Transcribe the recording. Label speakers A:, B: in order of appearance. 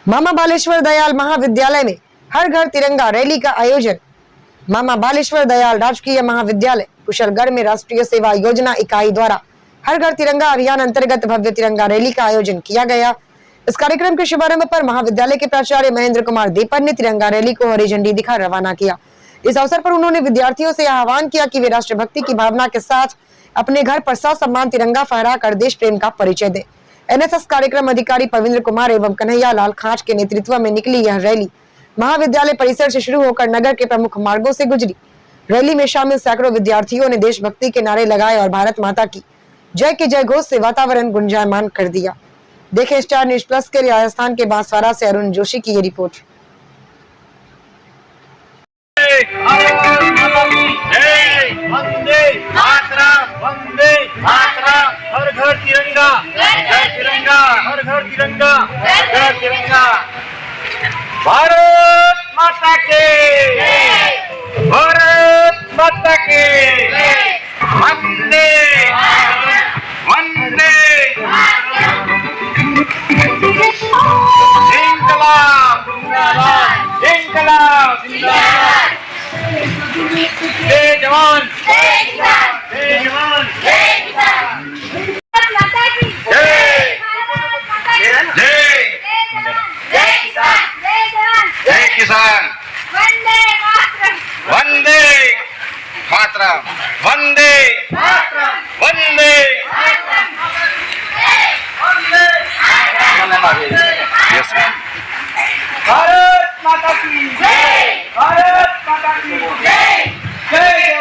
A: मामा बालेश्वर दयाल महाविद्यालय में हर घर तिरंगा रैली का आयोजन। मामा बालेश्वर दयाल राजकीय महाविद्यालय कुशलगढ़ में राष्ट्रीय सेवा योजना इकाई द्वारा हर घर तिरंगा अभियान अंतर्गत भव्य तिरंगा रैली का आयोजन किया गया। इस कार्यक्रम के शुभारंभ पर महाविद्यालय के प्राचार्य महेंद्र कुमार दीपन ने तिरंगा रैली को हरी झंडी दिखा रवाना किया। इस अवसर पर उन्होंने विद्यार्थियों से आह्वान किया कि वे राष्ट्रभक्ति की भावना के साथ अपने घर पर ससम्मान तिरंगा फहराकर देश प्रेम का परिचय दें। एनएसएस कार्यक्रम अधिकारी पविंद्र कुमार एवं कन्हैया लाल खांच के नेतृत्व में निकली यह रैली महाविद्यालय परिसर से शुरू होकर नगर के प्रमुख मार्गों से गुजरी। रैली में शामिल सैकड़ों विद्यार्थियों ने देशभक्ति के नारे लगाए और भारत माता की जय के जय घोष से वातावरण गुंजायमान कर दिया। देखें स्टार न्यूज प्लस के लिए राजस्थान के बांसवाड़ा से अरुण जोशी की ये रिपोर्ट।
B: हर घर तिरंगा, जय तिरंगा, हर घर तिरंगा, जय तिरंगा। भारत माता के, भारत माता के, वंदे वंदे इंकलाब जिंदाबाद, इंकलाब जिंदाबाद। जय जवान, जय किसान, जय जवान, जय किसान। जय किसान, वंदे मातरम, वंदे मातरम, वंदे मातरम, वंदे मातरम। भारत माता की जय, भारत माता की जय, जय।